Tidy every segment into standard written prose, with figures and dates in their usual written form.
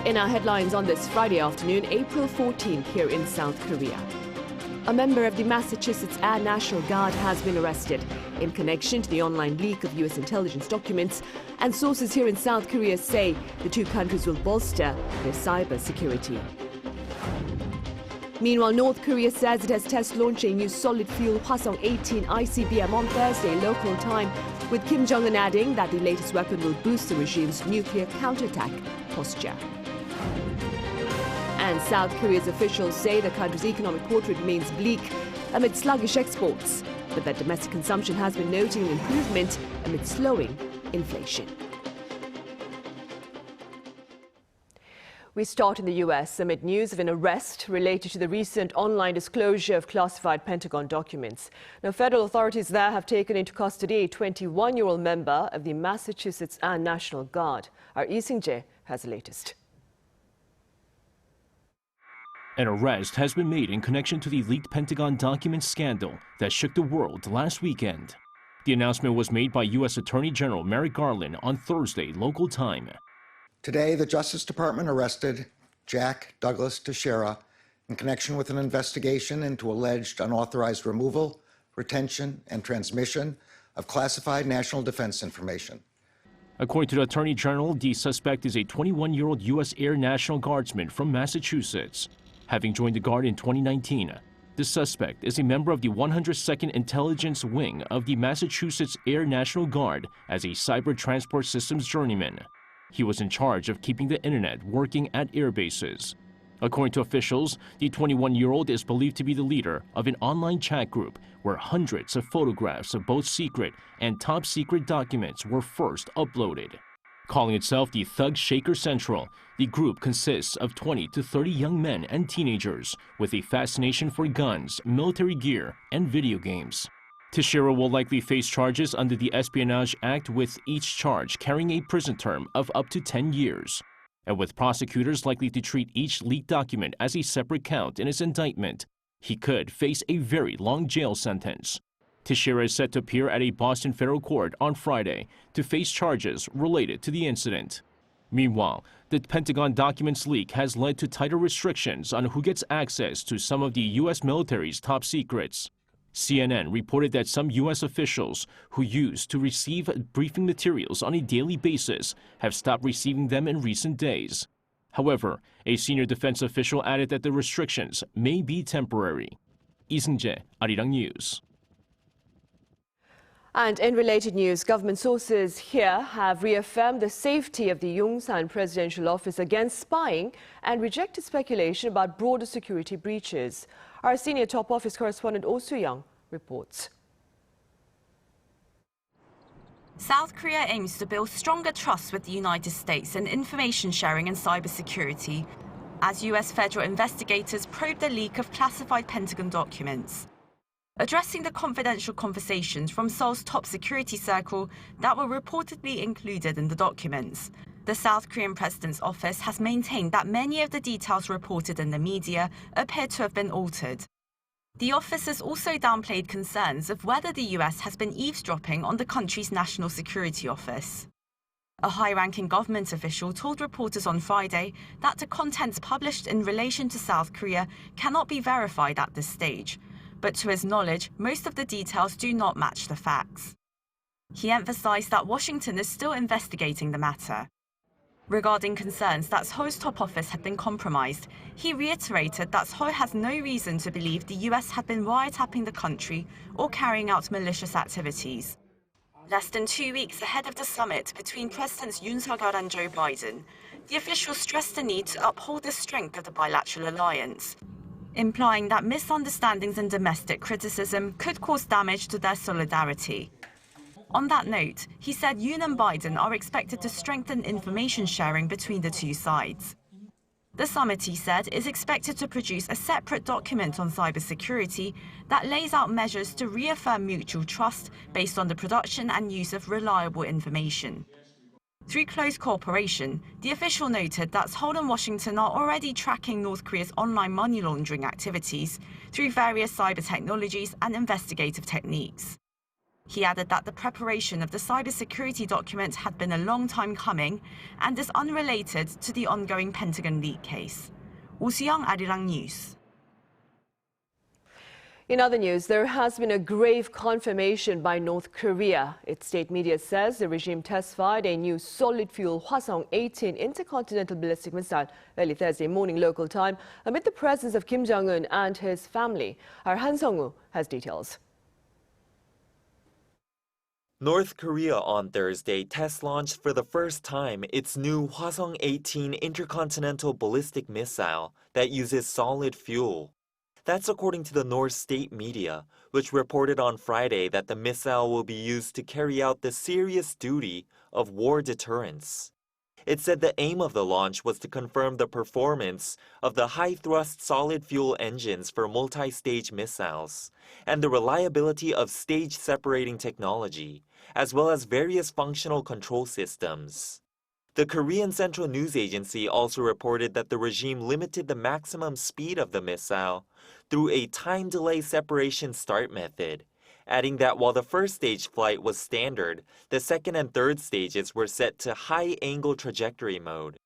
In our headlines on this Friday afternoon, April 14th, here in South Korea. A member of the Massachusetts Air National Guard has been arrested in connection to the online leak of U.S. intelligence documents, and sources here in South Korea say the two countries will bolster their cyber security. Meanwhile, North Korea says it has test-launched a new solid-fuel Hwasong-18 ICBM on Thursday local time, with Kim Jong-un adding that the latest weapon will boost the regime's nuclear counterattack posture. And South Korea's officials say the country's economic portrait remains bleak amid sluggish exports, but that domestic consumption has been noting an improvement amid slowing inflation. We start in the U.S. amid news of an arrest related to the recent online disclosure of classified Pentagon documents. Now, federal authorities there have taken into custody a 21-year-old member of the Massachusetts Air National Guard. Our Lee Sing-jae has the latest. An arrest has been made in connection to the leaked Pentagon documents scandal that shook the world last weekend. The announcement was made by U.S. Attorney General Merrick Garland on Thursday local time. Today, the Justice Department arrested Jack Douglas Teixeira in connection with an investigation into alleged unauthorized removal, retention, and transmission of classified national defense information. According to the Attorney General, the suspect is a 21-year-old U.S. Air National Guardsman from Massachusetts. Having joined the Guard in 2019, the suspect is a member of the 102nd Intelligence Wing of the Massachusetts Air National Guard as a cyber transport systems journeyman. He was in charge of keeping the internet working at air bases. According to officials, the 21-year-old is believed to be the leader of an online chat group where hundreds of photographs of both secret and top-secret documents were first uploaded. Calling itself the Thug Shaker Central, the group consists of 20 to 30 young men and teenagers with a fascination for guns, military gear, and video games. Teixeira will likely face charges under the Espionage Act, with each charge carrying a prison term of up to 10 years. And with prosecutors likely to treat each leaked document as a separate count in his indictment, he could face a very long jail sentence. Teixeira is set to appear at a Boston federal court on Friday to face charges related to the incident. Meanwhile, the Pentagon documents leak has led to tighter restrictions on who gets access to some of the U.S. military's top secrets. CNN reported that some U.S. officials who used to receive briefing materials on a daily basis have stopped receiving them in recent days. However, a senior defense official added that the restrictions may be temporary. Lee Sing-jae, Arirang News. And in related news, government sources here have reaffirmed the safety of the Yongsan presidential office against spying and rejected speculation about broader security breaches. Our senior top office correspondent Oh Soo-young reports. South Korea aims to build stronger trust with the United States in information sharing and cybersecurity, as U.S. federal investigators probe the leak of classified Pentagon documents. Addressing the confidential conversations from Seoul's top security circle that were reportedly included in the documents, the South Korean president's office has maintained that many of the details reported in the media appear to have been altered. The office has also downplayed concerns of whether the U.S. has been eavesdropping on the country's National Security Office. A high-ranking government official told reporters on Friday that the contents published in relation to South Korea cannot be verified at this stage, but to his knowledge, most of the details do not match the facts. He emphasized that Washington is still investigating the matter. Regarding concerns that Seoul's top office had been compromised, he reiterated that Seoul has no reason to believe the U.S. had been wiretapping the country or carrying out malicious activities. Less than 2 weeks ahead of the summit between Presidents Yoon and Joe Biden, the official stressed the need to uphold the strength of the bilateral alliance, implying that misunderstandings and domestic criticism could cause damage to their solidarity. On that note, he said Yoon and Biden are expected to strengthen information sharing between the two sides. The summit, he said, is expected to produce a separate document on cybersecurity that lays out measures to reaffirm mutual trust based on the production and use of reliable information. Through close cooperation, the official noted that Seoul and Washington are already tracking North Korea's online money laundering activities through various cyber technologies and investigative techniques. He added that the preparation of the cybersecurity document had been a long time coming and is unrelated to the ongoing Pentagon leak case. 오수영, Arirang News. In other news, there has been a grave confirmation by North Korea. Its state media says the regime test-fired a new solid-fuel Hwasong-18 intercontinental ballistic missile early Thursday morning local time amid the presence of Kim Jong-un and his family. Our Han Sung-woo has details. North Korea on Thursday test-launched for the first time its new Hwasong-18 intercontinental ballistic missile that uses solid fuel. That's according to the North state media, which reported on Friday that the missile will be used to carry out the serious duty of war deterrence. It said the aim of the launch was to confirm the performance of the high-thrust solid-fuel engines for multi-stage missiles and the reliability of stage-separating technology, as well as various functional control systems. The Korean Central News Agency also reported that the regime limited the maximum speed of the missile through a time delay separation start method, adding that while the first stage flight was standard, the second and third stages were set to high-angle trajectory mode.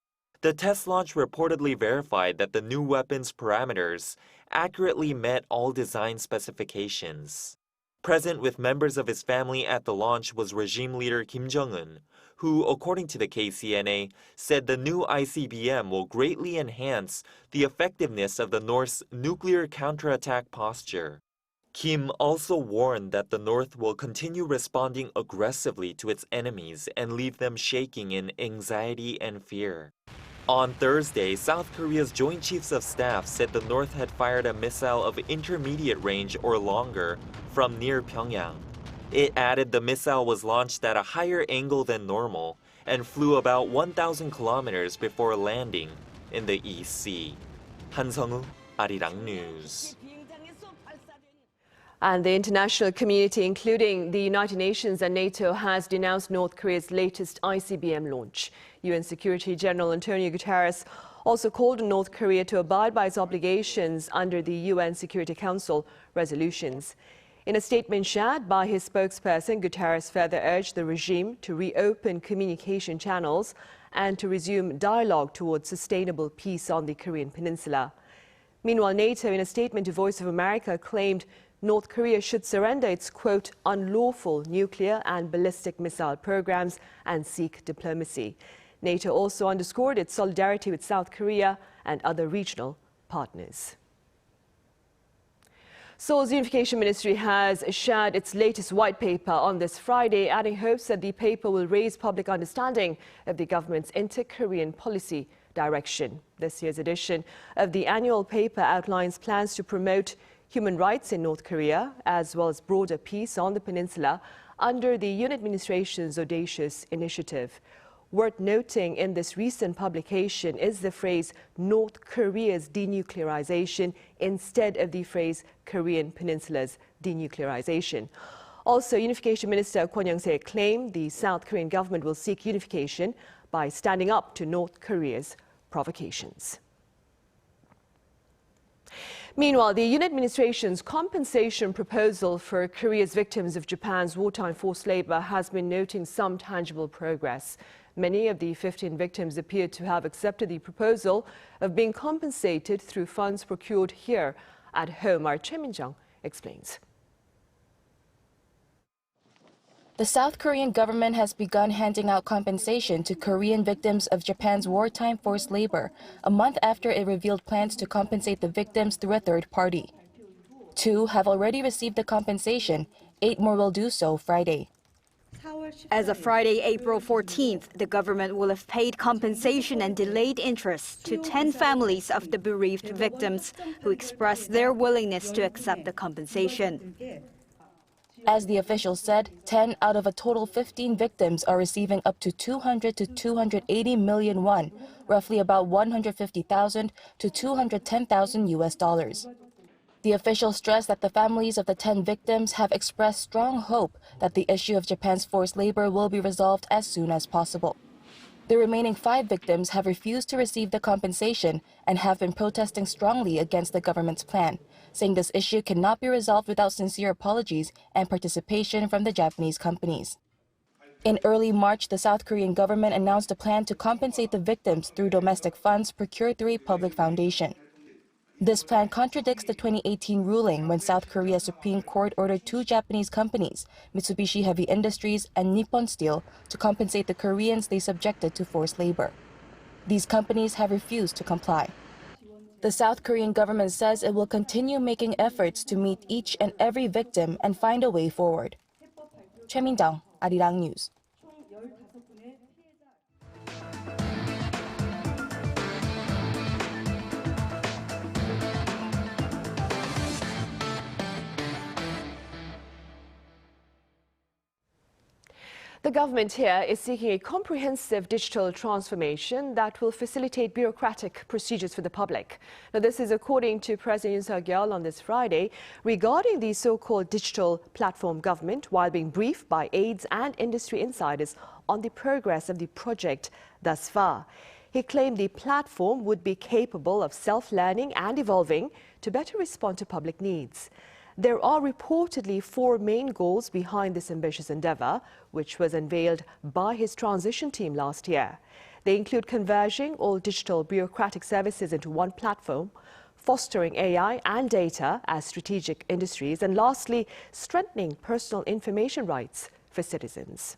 The test launch reportedly verified that the new weapon's parameters accurately met all design specifications. Present with members of his family at the launch was regime leader Kim Jong-un, who, according to the KCNA, said the new ICBM will greatly enhance the effectiveness of the North's nuclear counterattack posture. Kim also warned that the North will continue responding aggressively to its enemies and leave them shaking in anxiety and fear. On Thursday, South Korea's Joint Chiefs of Staff said the North had fired a missile of intermediate range or longer from near Pyongyang. It added the missile was launched at a higher angle than normal and flew about 1,000 kilometers before landing in the East Sea. Han Sung-woo, Arirang News. And the international community, including the United Nations and NATO, has denounced North Korea's latest ICBM launch. UN Secretary General Antonio Guterres also called on North Korea to abide by its obligations under the UN Security Council resolutions. In a statement shared by his spokesperson, Guterres further urged the regime to reopen communication channels and to resume dialogue towards sustainable peace on the Korean peninsula. Meanwhile, NATO, in a statement to Voice of America, claimed North Korea should surrender its, quote, unlawful nuclear and ballistic missile programs and seek diplomacy. NATO also underscored its solidarity with South Korea and other regional partners. Seoul's Unification Ministry has shared its latest white paper on this Friday, adding hopes that the paper will raise public understanding of the government's inter-Korean policy direction. This year's edition of the annual paper outlines plans to promote human rights in North Korea, as well as broader peace on the peninsula under the Yoon administration's audacious initiative. Worth noting in this recent publication is the phrase North Korea's denuclearization instead of the phrase Korean Peninsula's denuclearization. Also, Unification Minister Kwon Young-se claimed the South Korean government will seek unification by standing up to North Korea's provocations. Meanwhile, the Yoon administration's compensation proposal for Korea's victims of Japan's wartime forced labor has been noting some tangible progress. Many of the 15 victims appear to have accepted the proposal of being compensated through funds procured here at home. Our Choi Min-jung explains. The South Korean government has begun handing out compensation to Korean victims of Japan's wartime forced labor, a month after it revealed plans to compensate the victims through a third party. 2 have already received the compensation, 8 more will do so Friday. As of Friday, April 14th, the government will have paid compensation and delayed interest to 10 families of the bereaved victims who expressed their willingness to accept the compensation. As the official said, 10 out of a total 15 victims are receiving up to 200 to 280 million won, roughly about 150,000 to 210,000 US dollars. The official stressed that the families of the 10 victims have expressed strong hope that the issue of Japan's forced labor will be resolved as soon as possible. The remaining 5 victims have refused to receive the compensation and have been protesting strongly against the government's plan, saying this issue cannot be resolved without sincere apologies and participation from the Japanese companies. In early March, the South Korean government announced a plan to compensate the victims through domestic funds procured through a public foundation. This plan contradicts the 2018 ruling when South Korea's Supreme Court ordered two Japanese companies, Mitsubishi Heavy Industries and Nippon Steel, to compensate the Koreans they subjected to forced labor. These companies have refused to comply. The South Korean government says it will continue making efforts to meet each and every victim and find a way forward. Choi Min-dong, Arirang News. The government here is seeking a comprehensive digital transformation that will facilitate bureaucratic procedures for the public. Now, this is according to President Yoon on this Friday regarding the so-called digital platform government while being briefed by aides and industry insiders on the progress of the project thus far. He claimed the platform would be capable of self-learning and evolving to better respond to public needs. There are reportedly four main goals behind this ambitious endeavor, which was unveiled by his transition team last year. They include converging all digital bureaucratic services into one platform, fostering AI and data as strategic industries, and lastly, strengthening personal information rights for citizens.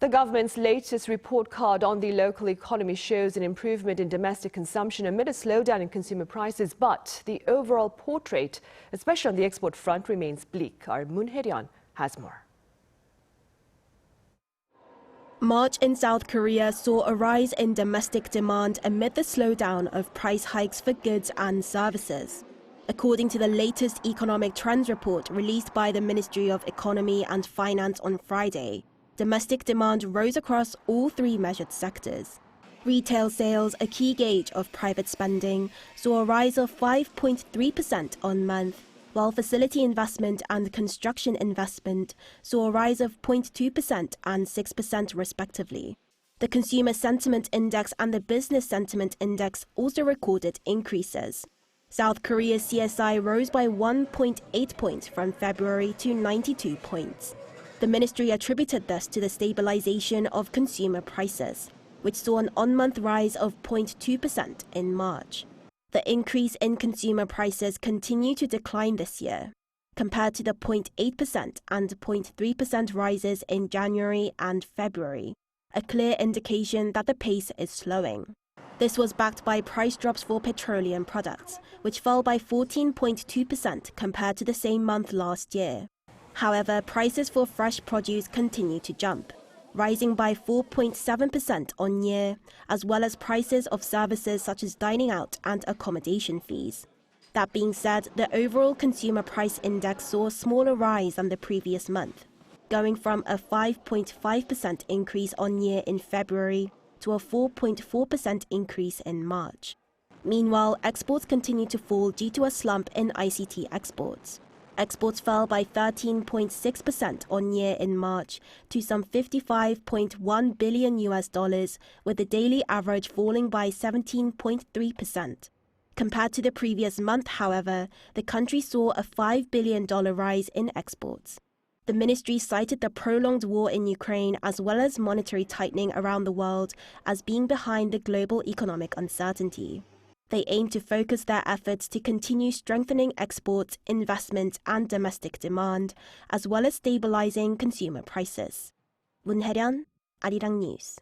The government's latest report card on the local economy shows an improvement in domestic consumption amid a slowdown in consumer prices, but the overall portrait, especially on the export front, remains bleak. Our Moon Hye-ryun has more. March in South Korea saw a rise in domestic demand amid the slowdown of price hikes for goods and services. According to the latest economic trends report released by the Ministry of Economy and Finance on Friday, domestic demand rose across all three measured sectors. Retail sales, a key gauge of private spending, saw a rise of 5.3% on month, while facility investment and construction investment saw a rise of 0.2% and 6% respectively. The Consumer Sentiment Index and the Business Sentiment Index also recorded increases. South Korea's CSI rose by 1.8 points from February to 92 points. The ministry attributed this to the stabilization of consumer prices, which saw an on-month rise of 0.2% in March. The increase in consumer prices continued to decline this year, compared to the 0.8% and 0.3% rises in January and February, a clear indication that the pace is slowing. This was backed by price drops for petroleum products, which fell by 14.2% compared to the same month last year. However, prices for fresh produce continue to jump, rising by 4.7% on year, as well as prices of services such as dining out and accommodation fees. That being said, the overall consumer price index saw a smaller rise than the previous month, going from a 5.5% increase on year in February to a 4.4% increase in March. Meanwhile, exports continue to fall due to a slump in ICT exports. Exports fell by 13.6% on year in March to some $55.1 billion, with the daily average falling by 17.3%. Compared to the previous month, however, the country saw a $5 billion rise in exports. The ministry cited the prolonged war in Ukraine as well as monetary tightening around the world as being behind the global economic uncertainty. They aim to focus their efforts to continue strengthening exports, investment and domestic demand, as well as stabilizing consumer prices. Moon Hye-ryun, Arirang News.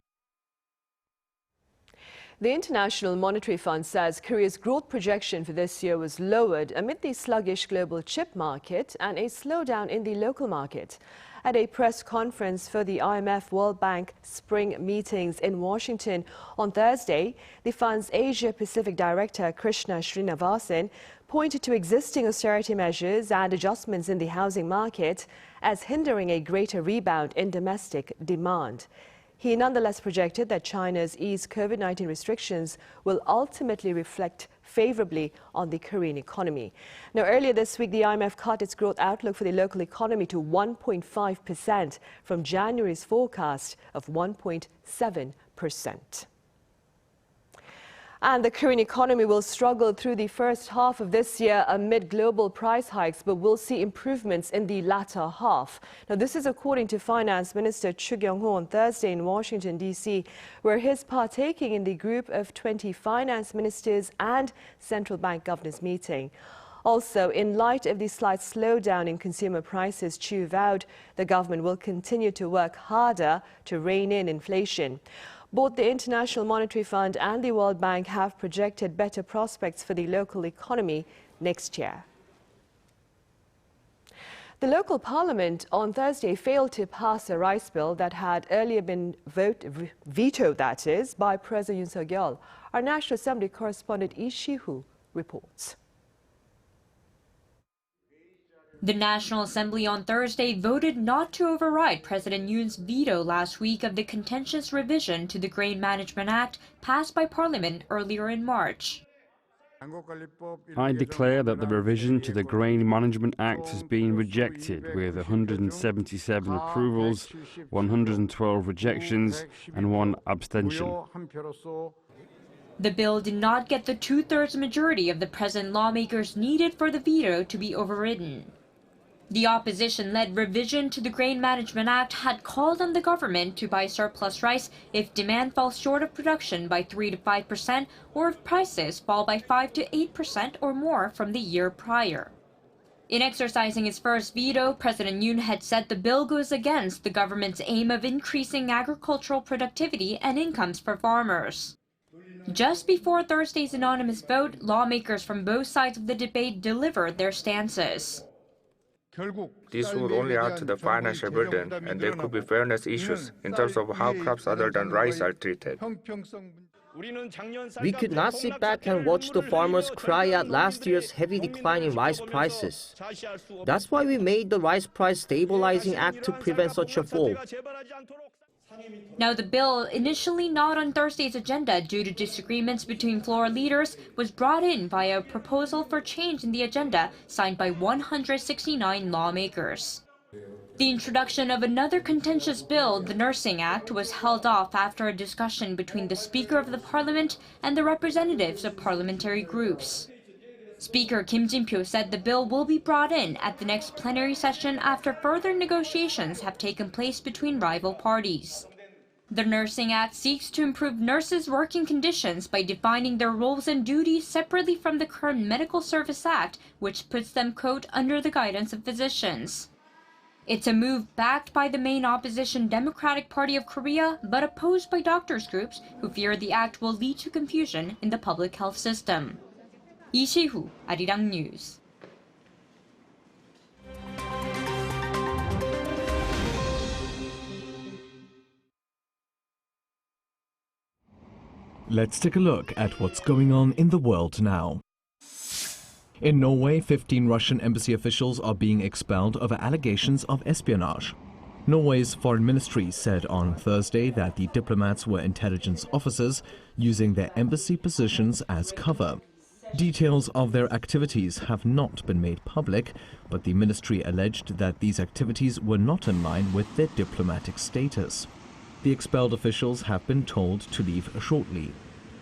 The International Monetary Fund says Korea's growth projection for this year was lowered amid the sluggish global chip market and a slowdown in the local market. At a press conference for the IMF World Bank spring meetings in Washington on Thursday, the fund's Asia-Pacific Director Krishna Srinivasan pointed to existing austerity measures and adjustments in the housing market as hindering a greater rebound in domestic demand. He nonetheless projected that China's eased COVID-19 restrictions will ultimately reflect favorably on the Korean economy. Now, earlier this week, the IMF cut its growth outlook for the local economy to 1.5% from January's forecast of 1.7%. And the Korean economy will struggle through the first half of this year amid global price hikes, but will see improvements in the latter half. Now, this is according to Finance Minister Chu Kyung-ho on Thursday in Washington, D.C., where he's partaking in the group of 20 finance ministers and central bank governors meeting. Also, in light of the slight slowdown in consumer prices, Chu vowed the government will continue to work harder to rein in inflation. Both the International Monetary Fund and the World Bank have projected better prospects for the local economy next year. The local parliament on Thursday failed to pass a rice bill that had earlier been vetoed, that is, by President Yoon. Our National Assembly correspondent Lee Si-hoo reports. The National Assembly on Thursday voted not to override President Yoon's veto last week of the contentious revision to the Grain Management Act passed by Parliament earlier in March. I declare that the revision to the Grain Management Act has been rejected with 177 approvals, 112 rejections and 1 abstention. The bill did not get the two-thirds majority of the present lawmakers needed for the veto to be overridden. The opposition-led revision to the Grain Management Act had called on the government to buy surplus rice if demand falls short of production by 3 to 5% or if prices fall by 5 to 8% or more from the year prior. In exercising his first veto, President Yoon had said the bill goes against the government's aim of increasing agricultural productivity and incomes for farmers. Just before Thursday's anonymous vote, lawmakers from both sides of the debate delivered their stances. This would only add to the financial burden, and there could be fairness issues in terms of how crops other than rice are treated. We could not sit back and watch the farmers cry out last year's heavy decline in rice prices. That's why we made the Rice Price Stabilizing Act to prevent such a fall. Now, the bill, initially not on Thursday's agenda due to disagreements between floor leaders, was brought in via a proposal for change in the agenda signed by 169 lawmakers. The introduction of another contentious bill, the Nursing Act, was held off after a discussion between the Speaker of the Parliament and the representatives of parliamentary groups. Speaker Kim Jin-pyo said the bill will be brought in at the next plenary session after further negotiations have taken place between rival parties. The Nursing Act seeks to improve nurses' working conditions by defining their roles and duties separately from the current Medical Service Act, which puts them, quote, under the guidance of physicians. It's a move backed by the main opposition Democratic Party of Korea, but opposed by doctors' groups who fear the act will lead to confusion in the public health system. Lee Si-hoo, Arirang News. Let's take a look at what's going on in the world now. In Norway, 15 Russian embassy officials are being expelled over allegations of espionage. Norway's foreign ministry said on Thursday that the diplomats were intelligence officers using their embassy positions as cover. Details of their activities have not been made public, but the ministry alleged that these activities were not in line with their diplomatic status. The expelled officials have been told to leave shortly.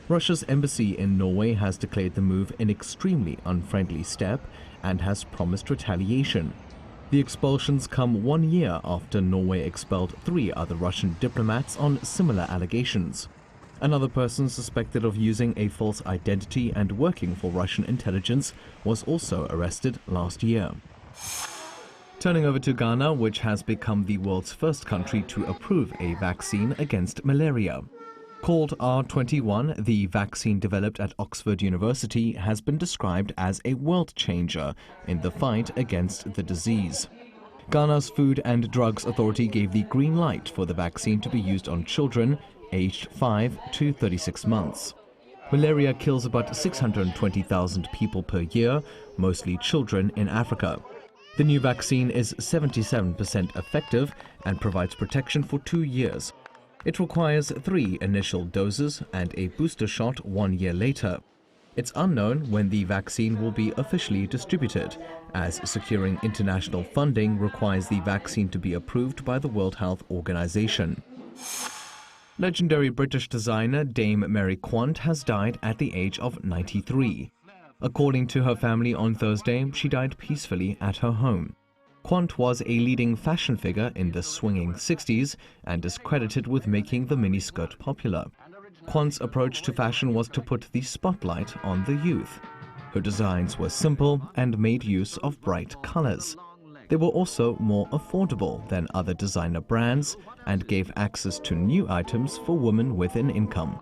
Russia's embassy in Norway has declared the move an extremely unfriendly step and has promised retaliation. The expulsions come 1 year after Norway expelled 3 other Russian diplomats on similar allegations. Another person suspected of using a false identity and working for Russian intelligence was also arrested last year. Turning over to Ghana, which has become the world's first country to approve a vaccine against malaria. Called R21, the vaccine developed at Oxford University has been described as a world changer in the fight against the disease. Ghana's Food and Drugs Authority gave the green light for the vaccine to be used on children aged 5 to 36 months. Malaria kills about 620,000 people per year, mostly children in Africa. The new vaccine is 77% effective and provides protection for 2 years. It requires 3 initial doses and a booster shot 1 year later. It's unknown when the vaccine will be officially distributed, as securing international funding requires the vaccine to be approved by the World Health Organization. Legendary British designer Dame Mary Quant has died at the age of 93. According to her family on Thursday, she died peacefully at her home. Quant was a leading fashion figure in the swinging 60s and is credited with making the miniskirt popular. Quant's approach to fashion was to put the spotlight on the youth. Her designs were simple and made use of bright colors. They were also more affordable than other designer brands and gave access to new items for women with an income.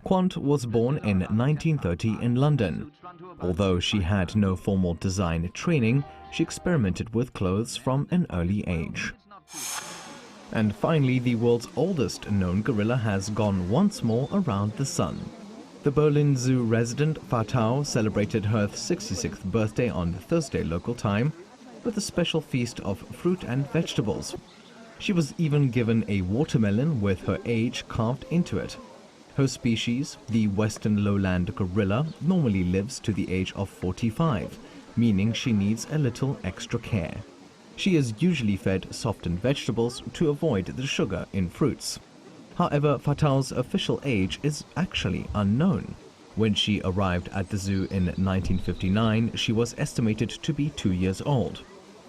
Quant was born in 1930 in London. Although she had no formal design training, she experimented with clothes from an early age. And finally, the world's oldest known gorilla has gone once more around the sun. The Berlin Zoo resident Fatau celebrated her 66th birthday on Thursday local time with a special feast of fruit and vegetables. She was even given a watermelon with her age carved into it. Her species, the western lowland gorilla, normally lives to the age of 45, meaning she needs a little extra care. She is usually fed softened vegetables to avoid the sugar in fruits. However, Fatau's official age is actually unknown. When she arrived at the zoo in 1959, she was estimated to be 2 years old.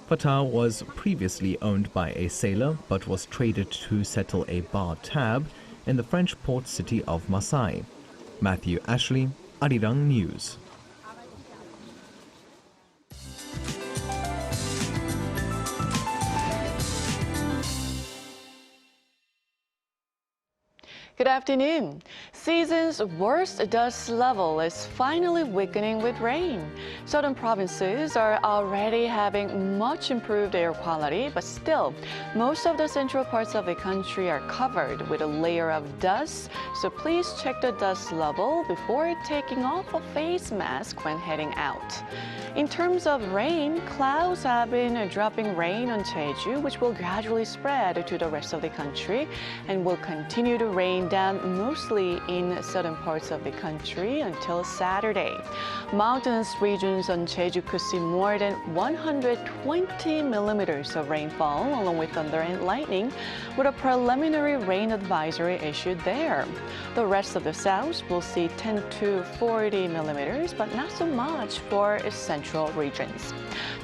Fatau was previously owned by a sailor but was traded to settle a bar tab in the French port city of Marseille. Matthew Ashley, Arirang News. Good afternoon. Season's worst dust level is finally weakening with rain. Southern provinces are already having much improved air quality, but still, most of the central parts of the country are covered with a layer of dust, so please check the dust level before taking off a face mask when heading out. In terms of rain, clouds have been dropping rain on Jeju, which will gradually spread to the rest of the country and will continue to rain down mostly in southern parts of the country until Saturday. Mountainous regions on Jeju could see more than 120 millimeters of rainfall along with thunder and lightning, with a preliminary rain advisory issued there. The rest of the south will see 10 to 40 millimeters, but not so much for central regions.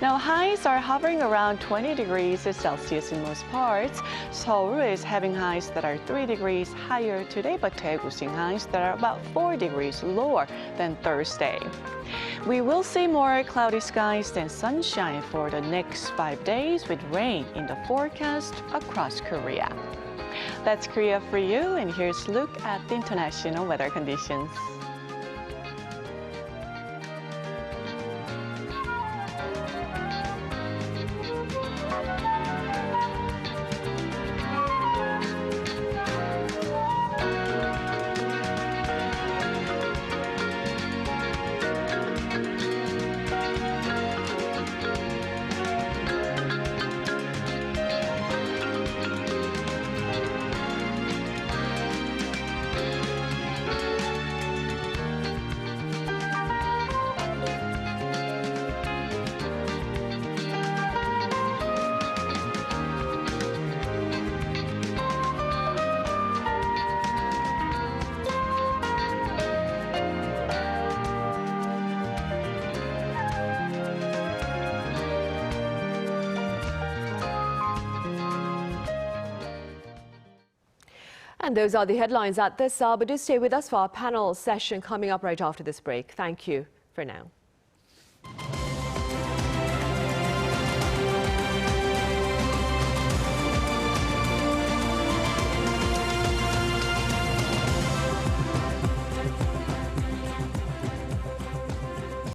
Now, highs are hovering around 20 degrees Celsius in most parts. Seoul is having highs that are 3 degrees higher today, but Daegu seeing highs that are about 4 degrees lower than Thursday. We will see more cloudy skies than sunshine for the next 5 days, with rain in the forecast across Korea. That's Korea for you, and here's a look at the international weather conditions. And those are the headlines at this hour, but do stay with us for our panel session coming up right after this break. Thank you for now.